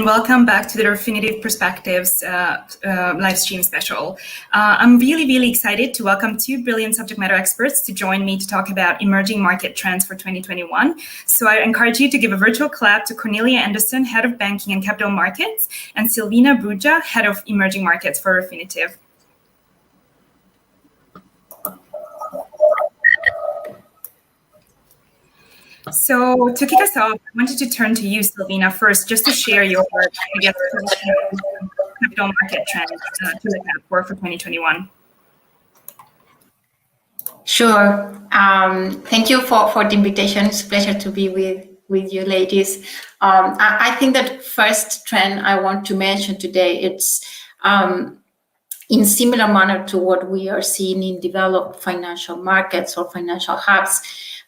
and welcome back to the Definitive Perspectives live stream special. I'm really excited to welcome two brilliant subject matter experts to join me to talk about emerging market trends for 2021. So I encourage you to give a virtual clap to Cornelia Andersson, Head of Banking and Capital Markets, and Silvina Bruggia, Head of Emerging Markets for Refinitiv. So to kick us off, I wanted to turn to you, Silvina, first, just to share your, capital market trends to look out for 2021. Sure. Thank you for the invitation. It's a pleasure to be with you ladies. I think that first trend I want to mention today, it's in similar manner to what we are seeing in developed financial markets or financial hubs.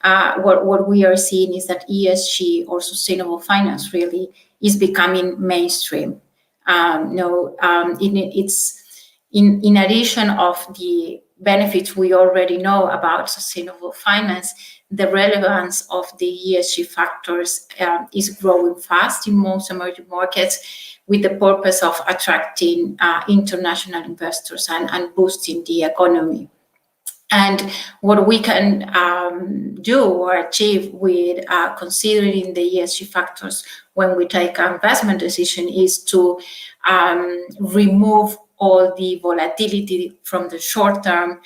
What we are seeing is that ESG or sustainable finance really is becoming mainstream. It's in addition of the benefits we already know about sustainable finance, the relevance of the ESG factors is growing fast in most emerging markets with the purpose of attracting international investors and boosting the economy. And what we can do or achieve with considering the ESG factors when we take an investment decision is to remove all the volatility from the short term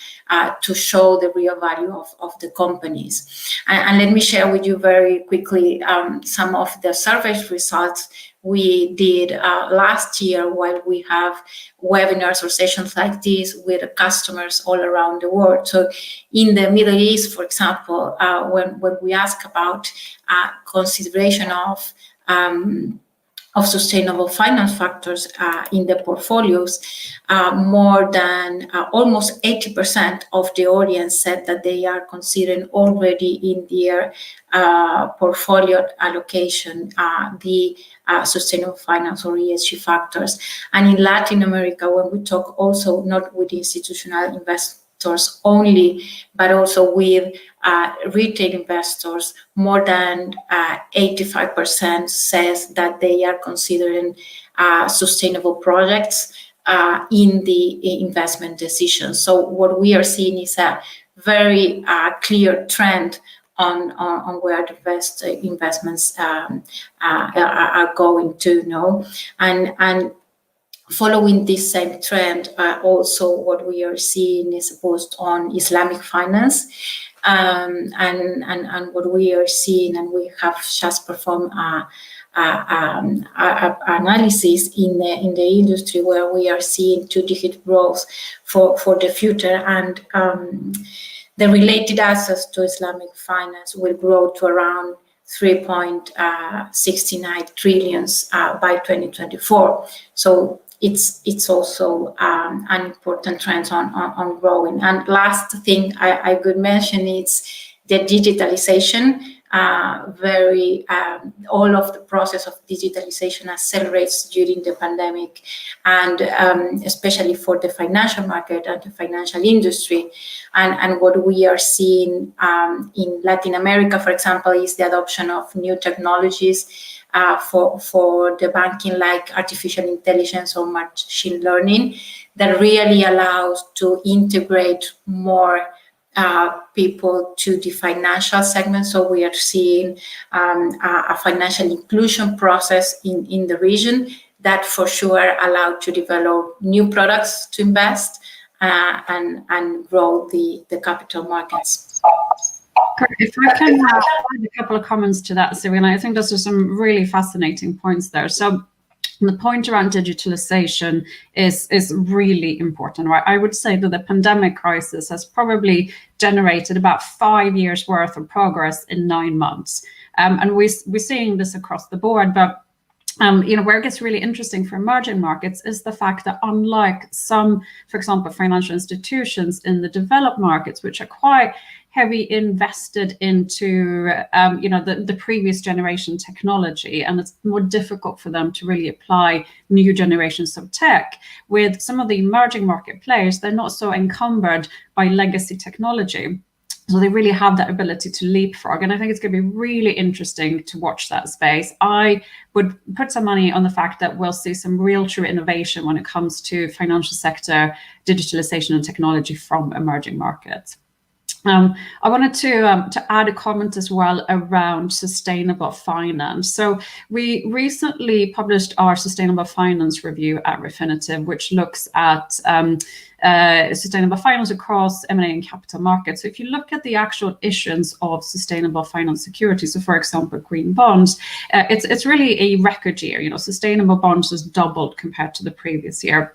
to show the real value of the companies. And let me share with you very quickly some of the survey results we did last year while we have webinars or sessions like this with customers all around the world. So in the Middle East, for example, when we ask about consideration of sustainable finance factors in the portfolios, more than almost 80% of the audience said that they are considering already in their portfolio allocation the sustainable finance or ESG factors. And in Latin America, when we talk also not with institutional investors only, but also with retail investors, more than 85% says that they are considering sustainable projects in the investment decisions. So what we are seeing is a very clear trend on where the best investments are going to, and following this same trend, also what we are seeing is a boost on Islamic finance, and what we are seeing, and we have just performed analysis in the industry where we are seeing two-digit growth for the future, and the related assets to Islamic finance will grow to around 3.69 trillions by 2024. So it's also an important trend on growing. And last thing I could mention is the digitalization. All of the process of digitalization accelerates during the pandemic, and especially for the financial market and the financial industry. And what we are seeing in Latin America, for example, is the adoption of new technologies for the banking, like artificial intelligence or machine learning, that really allows to integrate more people to the financial segment. So we are seeing a financial inclusion process in the region that for sure allow to develop new products to invest and grow the capital markets. If I can add a couple of comments to that, Silvina, I think those are some really fascinating points there. So the point around digitalization is really important, right? I would say that the pandemic crisis has probably generated about 5 years worth of progress in 9 months. And we're seeing this across the board, but where it gets really interesting for emerging markets is the fact that unlike some, for example, financial institutions in the developed markets, which are quite heavy invested into, the previous generation technology, and it's more difficult for them to really apply new generations of tech. With some of the emerging market players, they're not so encumbered by legacy technology. So they really have that ability to leapfrog. And I think it's going to be really interesting to watch that space. I would put some money on the fact that we'll see some real true innovation when it comes to financial sector, digitalization and technology from emerging markets. I wanted to add a comment as well around sustainable finance. So we recently published our sustainable finance review at Refinitiv, which looks at sustainable finance across M&A and capital markets. So if you look at the actual issuance of sustainable finance securities, so for example, green bonds, it's really a record year. You know, sustainable bonds has doubled compared to the previous year.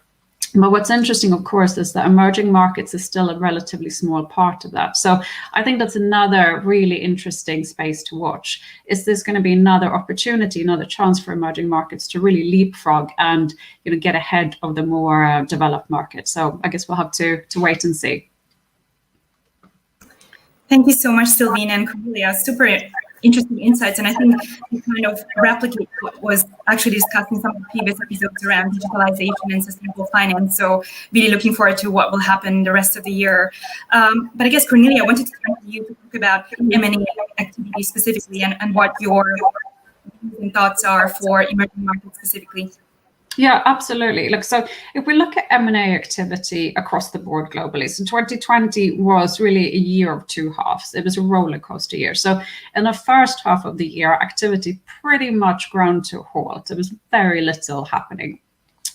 But what's interesting, of course, is that emerging markets is still a relatively small part of that. So I think that's another really interesting space to watch. Is this going to be another opportunity, another chance for emerging markets to really leapfrog and, you know, get ahead of the more developed markets? So I guess we'll have to wait and see. Thank you so much, Silvina and Cornelia. Super interesting insights, and I think we kind of replicate what was actually discussed in some of the previous episodes around digitalization and sustainable finance. So really looking forward to what will happen the rest of the year. But I guess, Cornelia, I wanted to turn to you to talk about M&A activity specifically and what your thoughts are for emerging markets specifically. Yeah, absolutely. Look, so if we look at M&A activity across the board globally, so 2020 was really a year of two halves. It was a roller coaster year. So in the first half of the year, activity pretty much ground to a halt. There was very little happening.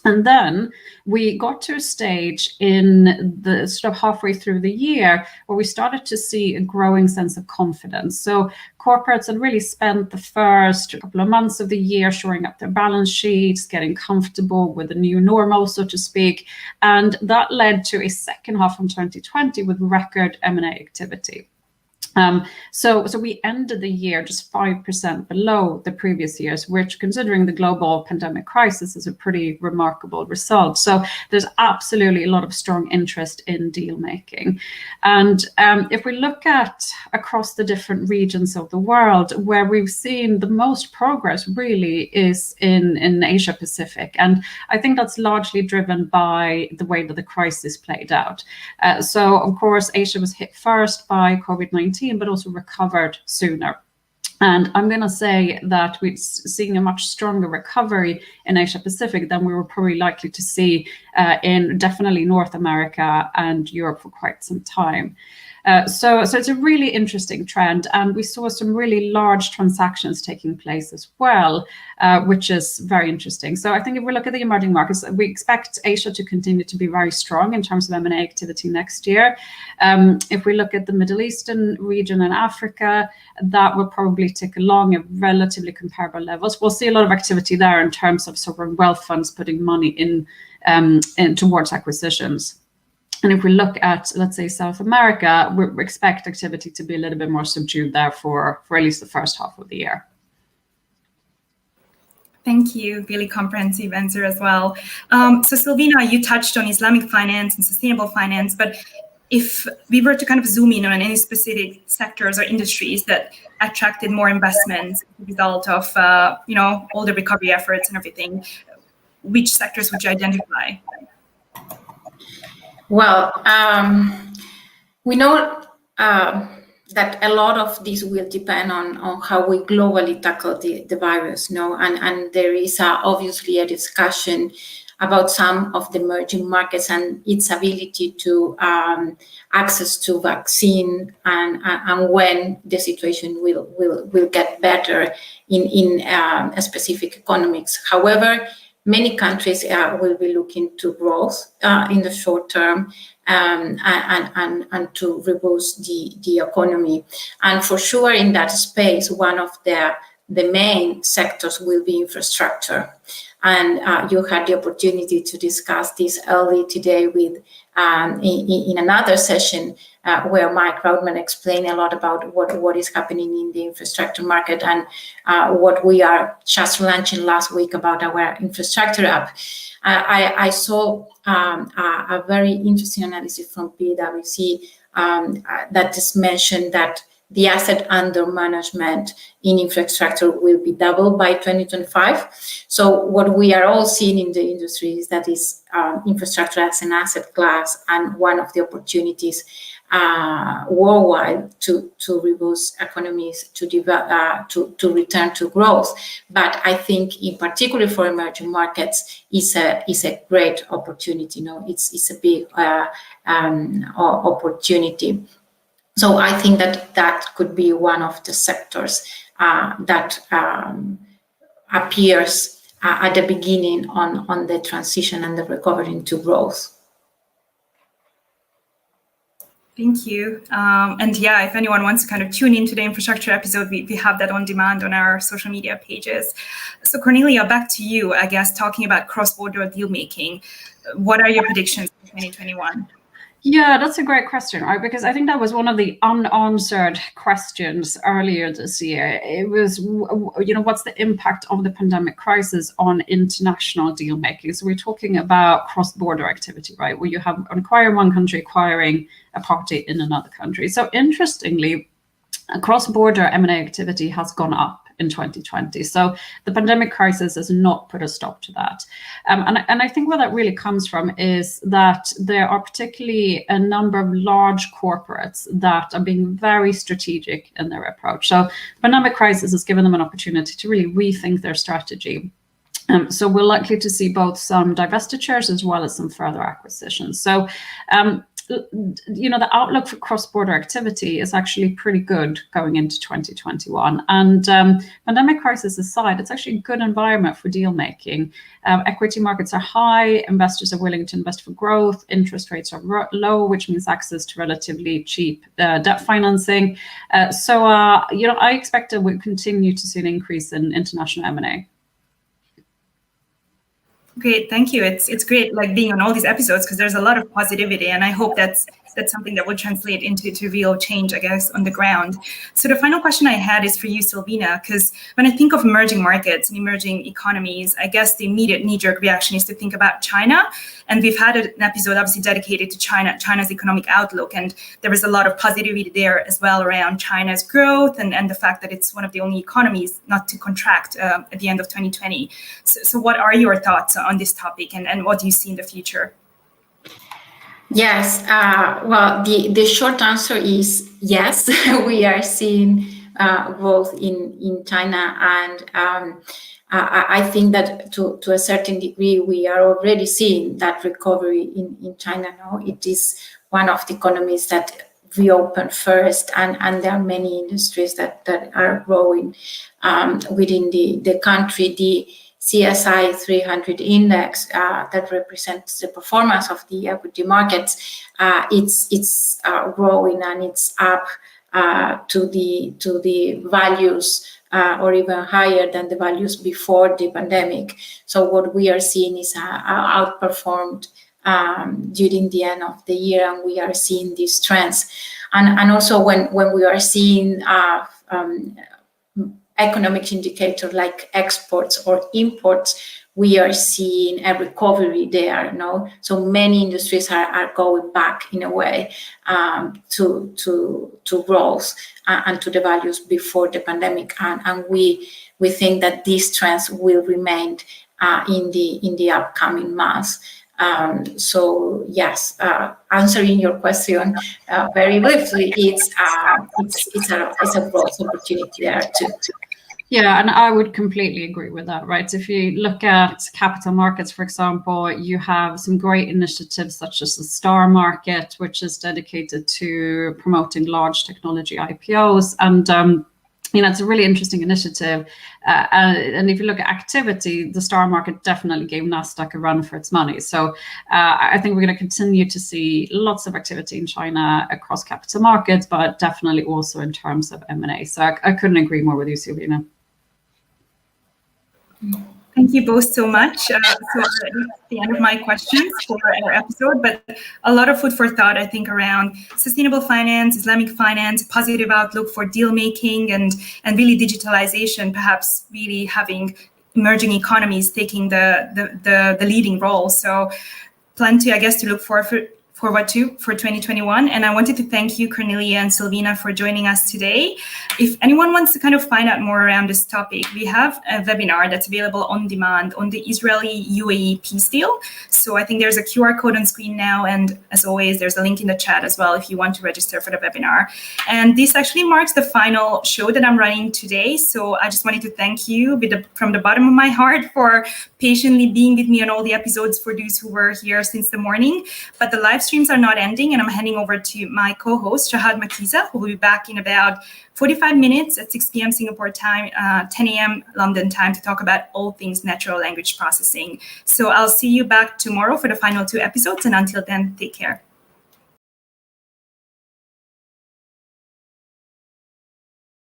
And then we got to a stage in the sort of halfway through the year where we started to see a growing sense of confidence. So corporates had really spent the first couple of months of the year shoring up their balance sheets, getting comfortable with the new normal, so to speak. And that led to a second half from 2020 with record M&A activity. So we ended the year just 5% below the previous years, which, considering the global pandemic crisis, is a pretty remarkable result. So there's absolutely a lot of strong interest in deal making. And if we look at across the different regions of the world, where we've seen the most progress really is in Asia Pacific. And I think that's largely driven by the way that the crisis played out. So of course, Asia was hit first by COVID-19, but also recovered sooner. And I'm going to say that we're seeing a much stronger recovery in Asia Pacific than we were probably likely to see in definitely North America and Europe for quite some time. So it's a really interesting trend, and we saw some really large transactions taking place as well, which is very interesting. So I think if we look at the emerging markets, we expect Asia to continue to be very strong in terms of M&A activity next year. If we look at the Middle Eastern region and Africa, that will probably tick along at relatively comparable levels. We'll see a lot of activity there in terms of sovereign wealth funds putting money in towards acquisitions. And if we look at, let's say, South America, we expect activity to be a little bit more subdued there for at least the first half of the year. Thank you. Really comprehensive answer as well. So Silvina, you touched on Islamic finance and sustainable finance, but if we were to kind of zoom in on any specific sectors or industries that attracted more investments as a result of all the recovery efforts and everything, which sectors would you identify? Well, we know that a lot of this will depend on how we globally tackle the virus, and there is obviously a discussion about some of the emerging markets and its ability to access to vaccine and when the situation will get better in specific economics. However, many countries will be looking to growth in the short term and to reboost the economy. And for sure, in that space, one of the main sectors will be infrastructure. And you had the opportunity to discuss this early today with in another session where Mike Raudman explained a lot about what is happening in the infrastructure market and what we are just launching last week about our infrastructure app. I saw a very interesting analysis from PwC that just mentioned that the asset under management in infrastructure will be doubled by 2025. So what we are all seeing in the industry is that is infrastructure as an asset class and one of the opportunities worldwide to robust economies to develop to return to growth. But I think, in particular for emerging markets, is a great opportunity. It's a big opportunity. So I think that could be one of the sectors that appears at the beginning on the transition and the recovery into growth. Thank you. And yeah, if anyone wants to kind of tune into the infrastructure episode, we have that on demand on our social media pages. So Cornelia, back to you, I guess, talking about cross-border deal making. What are your predictions for 2021? Yeah, that's a great question, right? Because I think that was one of the unanswered questions earlier this year. It was, what's the impact of the pandemic crisis on international deal making? So we're talking about cross-border activity, right? Where you have an acquirer in one country acquiring a party in another country. So interestingly, cross-border M&A activity has gone up in 2020. So the pandemic crisis has not put a stop to that. And I think where that really comes from is that there are particularly a number of large corporates that are being very strategic in their approach. So pandemic crisis has given them an opportunity to really rethink their strategy. So we're likely to see both some divestitures as well as some further acquisitions. So the outlook for cross-border activity is actually pretty good going into 2021. And pandemic crisis aside, it's actually a good environment for deal making. Equity markets are high, investors are willing to invest for growth, interest rates are low, which means access to relatively cheap debt financing. So I expect that we'll continue to see an increase in international M&A. Great, thank you. It's great being on all these episodes because there's a lot of positivity, and I hope that's something that will translate into real change, I guess, on the ground. So the final question I had is for you, Silvina, because when I think of emerging markets and emerging economies, I guess the immediate knee-jerk reaction is to think about China. And we've had an episode obviously dedicated to China's economic outlook, and there was a lot of positivity there as well around China's growth and the fact that it's one of the only economies not to contract at the end of 2020. So what are your thoughts on this topic, and what do you see in the future? Yes, well, the short answer is yes. We are seeing growth in China, and I think that to a certain degree we are already seeing that recovery in China now. It is one of the economies that reopened first, and there are many industries that are growing within the country. The CSI 300 index that represents the performance of the equity markets, it's growing, and it's up to the values or even higher than the values before the pandemic. So what we are seeing is outperformed during the end of the year, and we are seeing these trends. And also when we are seeing economic indicator like exports or imports, we are seeing a recovery there. So many industries are going back in a way to growth and to the values before the pandemic, and we think that these trends will remain in the upcoming months. So yes, answering your question very briefly, it's a growth opportunity there too. Yeah, and I would completely agree with that, right? If you look at capital markets, for example, you have some great initiatives such as the Star Market, which is dedicated to promoting large technology IPOs. And it's a really interesting initiative. And if you look at activity, the Star Market definitely gave Nasdaq a run for its money. So I think we're going to continue to see lots of activity in China across capital markets, but definitely also in terms of M&A. So I couldn't agree more with you, Silvina. Thank you both so much. So that's the end of my questions for our episode, but a lot of food for thought, I think, around sustainable finance, Islamic finance, positive outlook for deal making, and really digitalization, perhaps really having emerging economies taking the leading role. So plenty, I guess, to look for forward to for 2021. And I wanted to thank you, Cornelia and Silvina, for joining us today. If anyone wants to kind of find out more around this topic, we have a webinar that's available on demand on the Israeli-UAE peace deal. So I think there's a QR code on screen now. And as always, there's a link in the chat as well if you want to register for the webinar. And this actually marks the final show that I'm running today. So I just wanted to thank you from the bottom of my heart for patiently being with me on all the episodes for those who were here since the morning. But the live streams are not ending, and I'm handing over to my co-host, Shahad Makiza, who will be back in about 45 minutes at 6 p.m. Singapore time, 10 a.m. London time, to talk about all things natural language processing. So I'll see you back tomorrow for the final 2 episodes, and until then, take care.